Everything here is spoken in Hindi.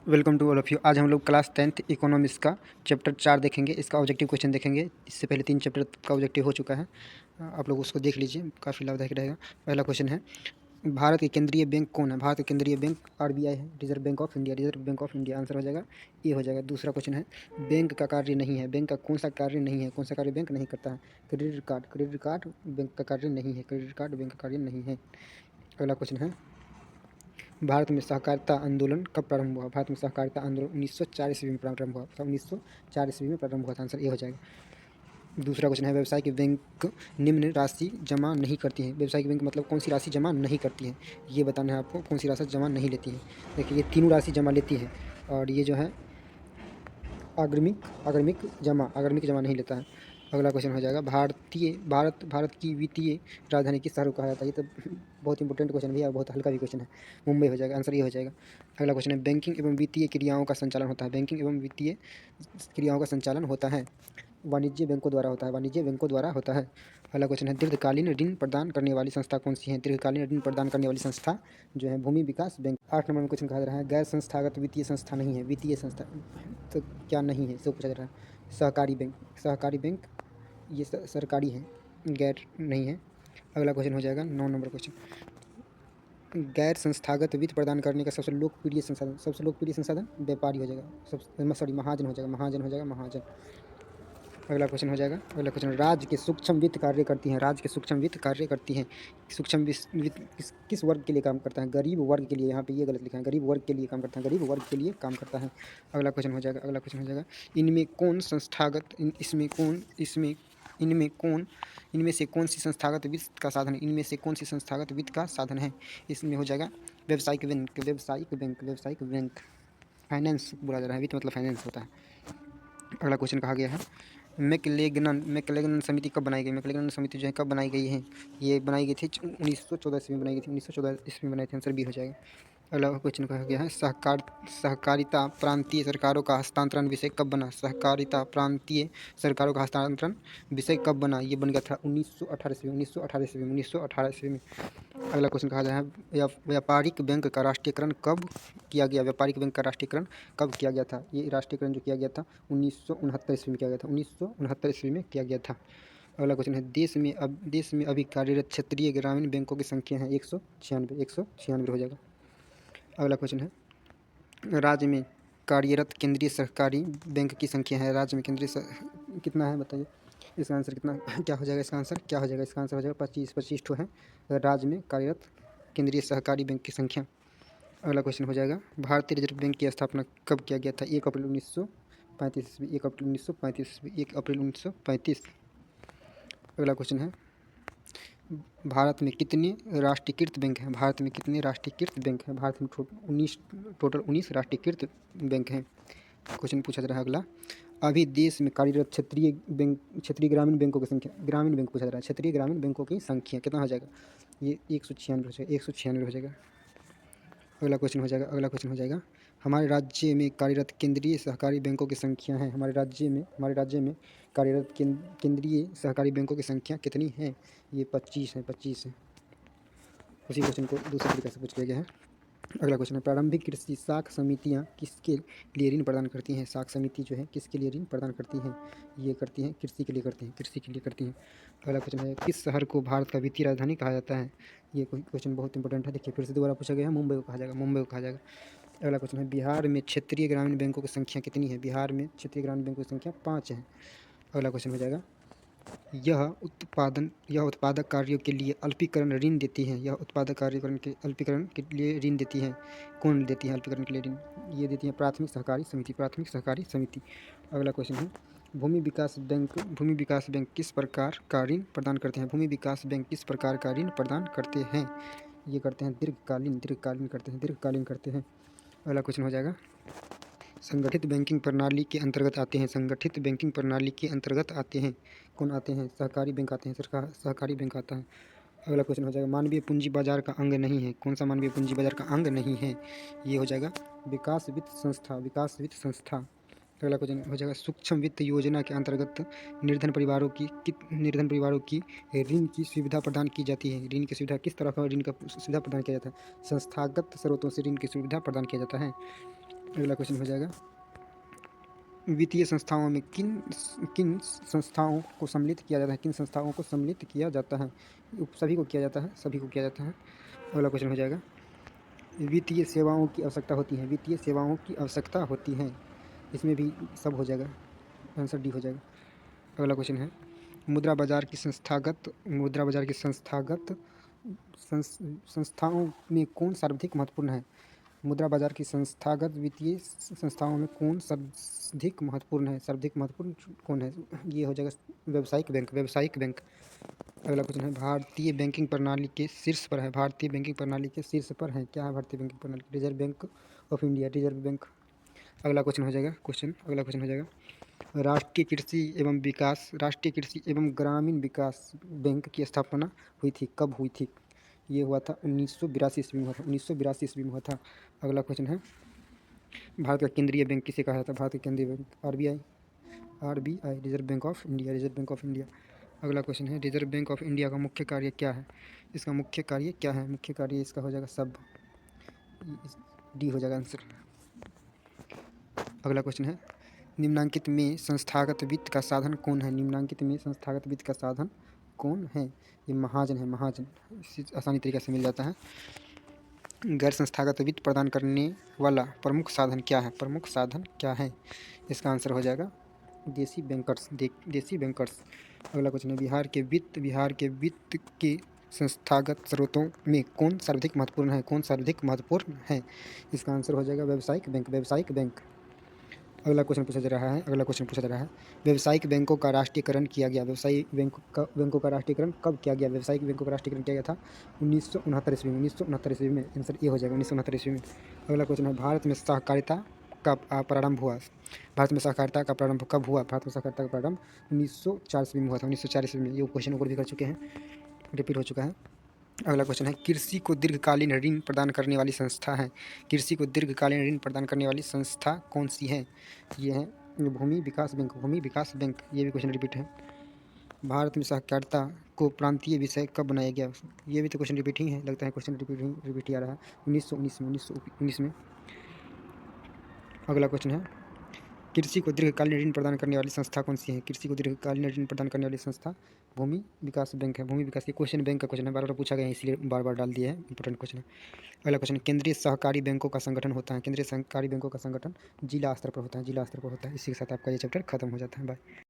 Welcome to all of you. आज हम लोग क्लास 10th इकोनॉमिक्स का चैप्टर 4 देखेंगे। इसका ऑब्जेक्टिव क्वेश्चन देखेंगे। इससे पहले 3 चैप्टर का ऑब्जेक्टिव हो चुका है। आप लोग उसको देख लीजिए, काफ़ी लाभदायक रहेगा। पहला क्वेश्चन है, भारत के केंद्रीय बैंक कौन है? भारत के केंद्रीय बैंक आरबीआई है, reserve bank of India. Reserve bank of India answer हो जाएगा, ये हो जाएगा। दूसरा क्वेश्चन है, बैंक का कार्य नहीं है। बैंक का कौन सा कार्य नहीं है? कौन सा कार्य बैंक नहीं करता है? Credit card. Credit card bank का कार्य नहीं है। क्रेडिट कार्ड बैंक का कार्य नहीं है। अगला क्वेश्चन है, भारत में सहकारिता आंदोलन कब प्रारंभ हुआ? भारत में सहकारिता आंदोलन 1904 ईस्वी में प्रारंभ हुआ। 1904 ईस्वी में प्रारंभ हुआ था। आंसर ए हो जाएगा। दूसरा क्वेश्चन है, व्यावसायिक बैंक निम्न राशि जमा नहीं करती है। व्यावसायिक बैंक मतलब कौन सी राशि जमा नहीं करती है, ये बताना है आपको। कौन सी राशि जमा नहीं लेती है? देखिए, ये तीनों राशि जमा लेती है, और ये जो है अग्रमिक जमा नहीं लेता है। अगला क्वेश्चन हो जाएगा, भारत की वित्तीय राजधानी किस शहर को कहा जाता है? ये तो बहुत इंपॉर्टेंट क्वेश्चन भी है और बहुत हल्का भी क्वेश्चन है। मुंबई हो जाएगा। आंसर ये हो जाएगा। अगला क्वेश्चन है, बैंकिंग एवं वित्तीय क्रियाओं का संचालन होता है। बैंकिंग एवं वित्तीय क्रियाओं का संचालन होता है वाणिज्य बैंकों द्वारा होता है। वाणिज्य बैंकों द्वारा होता है। अगला क्वेश्चन है, दीर्घकालीन ऋण प्रदान करने वाली संस्था कौन सी है? दीर्घकालीन ऋण प्रदान करने वाली संस्था जो है भूमि विकास बैंक। 8 नंबर में क्वेश्चन कहा जा रहा है, गैर संस्थागत वित्तीय संस्था नहीं है। वित्तीय संस्था तो क्या नहीं है, इसको पूछा जा रहा है। सहकारी बैंक। सहकारी बैंक ये सरकारी है, गैर नहीं है। अगला क्वेश्चन हो जाएगा 9 नंबर क्वेश्चन, गैर संस्थागत वित्त प्रदान करने का सबसे लोकप्रिय संसाधन व्यापारी हो जाएगा। महाजन हो जाएगा। महाजन। अगला क्वेश्चन हो जाएगा। अगला क्वेश्चन, राज्य के सूक्ष्म वित्त कार्य करती हैं। राज्य के सूक्ष्म वित्त कार्य करती हैं। सूक्ष्म वित्त किस वर्ग के लिए काम करता है? गरीब वर्ग के लिए। यहाँ पे ये गलत लिखा है, गरीब वर्ग के लिए काम करता है। गरीब वर्ग के लिए काम करता है। अगला क्वेश्चन हो जाएगा। अगला क्वेश्चन हो जाएगा, इनमें कौन संस्थागत इनमें से कौन सी संस्थागत वित्त का साधन है? इनमें से कौन सी संस्थागत वित्त का साधन है? इसमें हो जाएगा व्यावसायिक बैंक। व्यावसायिक बैंक फाइनेंस बोला जा रहा है। वित्त मतलब फाइनेंस होता है। अगला क्वेश्चन कहा गया है, मैकलेगन समिति कब बनाई गई? मैकलेगन समिति जो है कब बनाई गई है? ये बनाई गई थी 1914 ईस्वी में बनाई गई थी। 1914 ईस्वी में बनाई थी। आंसर बी हो जाएगा। अगला क्वेश्चन कहा गया है, सहकारिता प्रांतीय सरकारों का हस्तांतरण विषय कब बना? सहकारिता प्रांतीय सरकारों का हस्तांतरण विषय कब बना? ये बन गया था 1918 ईस्वी में। अगला क्वेश्चन कहा गया है, व्यापारिक बैंक का राष्ट्रीयकरण कब किया गया? व्यापारिक बैंक का राष्ट्रीयकरण कब किया गया था? ये राष्ट्रीयकरण जो किया गया था 1969 ईस्वी में किया गया था। 1969 ईस्वी में किया गया था। अगला क्वेश्चन है, देश में अभी कार्यरत क्षेत्रीय ग्रामीण बैंकों की संख्या है 196 हो जाएगा। अगला क्वेश्चन है, राज्य में कार्यरत केंद्रीय सहकारी बैंक की संख्या है। राज्य में कितना है बताइए? इसका आंसर कितना क्या हो जाएगा? इसका आंसर क्या हो जाएगा? इसका आंसर हो जाएगा 25 ठो है राज्य में कार्यरत केंद्रीय सहकारी बैंक की संख्या। अगला क्वेश्चन हो जाएगा, भारतीय रिजर्व बैंक की स्थापना कब किया गया था? 1 अप्रैल 1935 ईस्वी। 1 अप्रैल 1935 ईस्वी। 1 अप्रैल 1935। अगला क्वेश्चन है, भारत में कितने राष्ट्रीयकृत बैंक हैं? भारत में कितने राष्ट्रीयकृत बैंक हैं? भारत में टोटल 19 राष्ट्रीयकृत बैंक हैं। क्वेश्चन पूछा जा रहा है अगला, अभी देश में कार्यरत क्षेत्रीय ग्रामीण बैंकों की संख्या। ग्रामीण बैंक पूछा जा रहा है। क्षेत्रीय ग्रामीण बैंकों की संख्या कितना हो जाएगा? ये 196 हो जाएगा। 196 हो जाएगा। अगला क्वेश्चन हो जाएगा। अगला क्वेश्चन हो जाएगा, हमारे राज्य में कार्यरत केंद्रीय सहकारी बैंकों की संख्या है। हमारे राज्य में कार्यरत केंद्रीय सहकारी बैंकों की संख्या कितनी है? ये 25 है। 25 है। उसी क्वेश्चन को दूसरे तरीके से पूछ लिया गया है। अगला क्वेश्चन है, प्रारंभिक कृषि साख समितियाँ किसके लिए ऋण प्रदान करती हैं? साख समिति जो है किसके लिए ऋण प्रदान करती हैं? ये करती हैं कृषि के लिए करती हैं। कृषि के लिए करती हैं। अगला क्वेश्चन है, किस शहर को भारत का वित्तीय राजधानी कहा जाता है? ये क्वेश्चन बहुत इंपॉर्टेंट है। देखिए, फिर से दोबारा पूछा गया है, मुंबई को कहा जाएगा। मुंबई को कहा जाएगा। अगला क्वेश्चन है, बिहार में क्षेत्रीय ग्रामीण बैंकों की संख्या कितनी है? बिहार में क्षेत्रीय ग्रामीण बैंकों की संख्या 5 है। अगला क्वेश्चन हो जाएगा, यह उत्पादक कार्यों के लिए अल्पीकरण ऋण देती है। यह उत्पादक कार्यकरण के अल्पीकरण के लिए ऋण देती है। कौन देती है अल्पीकरण के लिए ऋण? ये देती है प्राथमिक सहकारी समिति। प्राथमिक सहकारी समिति। अगला क्वेश्चन है, भूमि विकास बैंक किस प्रकार का ऋण प्रदान करते हैं? भूमि विकास बैंक किस प्रकार का ऋण प्रदान करते हैं? ये करते हैं दीर्घकालीन करते हैं। अगला क्वेश्चन हो जाएगा, संगठित बैंकिंग प्रणाली के अंतर्गत आते हैं। संगठित बैंकिंग प्रणाली के अंतर्गत आते हैं। कौन आते हैं? सहकारी बैंक आते हैं। सहकारी बैंक आता है। अगला क्वेश्चन हो जाएगा, मानवीय पूंजी बाजार का अंग नहीं है। कौन सा मानवीय पूंजी बाजार का अंग नहीं है? ये हो जाएगा विकास वित्त संस्था। अगला क्वेश्चन हो जाएगा, सूक्ष्म वित्त योजना के अंतर्गत निर्धन परिवारों की ऋण की सुविधा प्रदान की जाती है। ऋण की सुविधा किस तरह का ऋण का सुविधा प्रदान किया जाता है? संस्थागत स्रोतों से ऋण की सुविधा प्रदान किया जाता है। अगला क्वेश्चन हो जाएगा, वित्तीय संस्थाओं में किन किन संस्थाओं को सम्मिलित किया जाता है, किन संस्थाओं को सम्मिलित किया जाता है? सभी को किया जाता है, सभी को किया जाता है। अगला क्वेश्चन हो जाएगा, वित्तीय सेवाओं की आवश्यकता होती है, वित्तीय सेवाओं की आवश्यकता होती है। इसमें भी सब हो जाएगा, आंसर डी हो जाएगा। अगला क्वेश्चन है, मुद्रा बाजार की संस्थाओं में कौन सर्वाधिक महत्वपूर्ण है? मुद्रा बाजार की संस्थागत वित्तीय संस्थाओं में कौन सर्वाधिक महत्वपूर्ण है? सर्वाधिक महत्वपूर्ण कौन है? ये हो जाएगा व्यावसायिक बैंक, व्यावसायिक बैंक। अगला क्वेश्चन है, भारतीय बैंकिंग प्रणाली के शीर्ष पर है, भारतीय बैंकिंग प्रणाली के शीर्ष पर है, क्या है भारतीय बैंकिंग प्रणाली? Reserve bank of India, reserve bank. अगला क्वेश्चन हो जाएगा, अगला क्वेश्चन हो जाएगा, राष्ट्रीय कृषि एवं ग्रामीण विकास बैंक की स्थापना हुई थी, कब हुई थी? ये हुआ था 1982 ईस्वी में हुआ था, 1982 ईस्वी में हुआ था। अगला क्वेश्चन है, भारत का केंद्रीय बैंक किसे कहा जाता है? भारत का केंद्रीय bank RBI, RBI reserve bank of India, reserve bank of India. अगला क्वेश्चन है, रिजर्व बैंक ऑफ इंडिया का मुख्य कार्य क्या है? इसका मुख्य कार्य क्या है? मुख्य कार्य इसका हो जाएगा सब, डी हो जाएगा आंसर। अगला क्वेश्चन है, निम्नलिखित में संस्थागत वित्त का साधन कौन है? निम्नलिखित में संस्थागत वित्त का साधन कौन है? ये महाजन है, महाजन। आसानी तरीके से मिल जाता है। गैर संस्थागत वित्त प्रदान करने वाला प्रमुख साधन क्या है? प्रमुख साधन क्या है? इसका आंसर हो जाएगा देसी बैंकर्स, देसी बैंकर्स। अगला क्वेश्चन है, बिहार के वित्त के संस्थागत स्रोतों में कौन सर्वाधिक महत्वपूर्ण है? कौन सर्वाधिक महत्वपूर्ण है? इसका आंसर हो जाएगा व्यावसायिक बैंक, व्यावसायिक बैंक। अगला क्वेश्चन पूछा जा रहा है, व्यावसायिक बैंकों का राष्ट्रीयकरण किया गया, बैंकों का राष्ट्रीयकरण कब किया गया? व्यावसायिक बैंकों का राष्ट्रीयकरण किया गया था 1969 ईस्वी में, 1969 ईस्वी में। आंसर ये हो जाएगा 1969 ईस्वी में। अगला क्वेश्चन है, भारत में सहकारिता का प्रारंभ हुआ, भारत में सहकारिता का प्रारंभ कब हुआ? भारत में सहकारिता का प्रारंभ 1904 ईस्वी में हुआ था, 1904 ईस्वी में। ये क्वेश्चन ऊपर भी कर चुके हैं, रिपीट हो चुका है। अगला क्वेश्चन है, कृषि को दीर्घकालीन ऋण प्रदान करने वाली संस्था है, कृषि को दीर्घकालीन ऋण प्रदान करने वाली संस्था कौन सी है? ये है भूमि विकास बैंक, भूमि विकास बैंक। ये भी क्वेश्चन रिपीट है। भारत में सहकारिता को प्रांतीय विषय कब बनाया गया? ये भी तो क्वेश्चन रिपीट ही है, लगता है क्वेश्चन रिपीट ही आ रहा है, 1919 में। अगला क्वेश्चन है, कृषि को दीर्घकालीन ऋण प्रदान करने वाली संस्था कौन सी है? कृषि को दीर्घकालीन ऋण प्रदान करने वाली संस्था भूमि विकास बैंक है, भूमि विकास। ये क्वेश्चन बैंक का क्वेश्चन है, बार बार पूछा गया है, इसलिए बार बार डाल दिया है, इंपॉर्टेंट क्वेश्चन है। अगला क्वेश्चन, केंद्रीय सहकारी बैंकों का संगठन होता है, केंद्रीय सहकारी बैंकों का संगठन जिला स्तर पर होता है, जिला स्तर पर होता है। इसी के साथ आपका ये चैप्टर खत्म हो जाता है। बाय।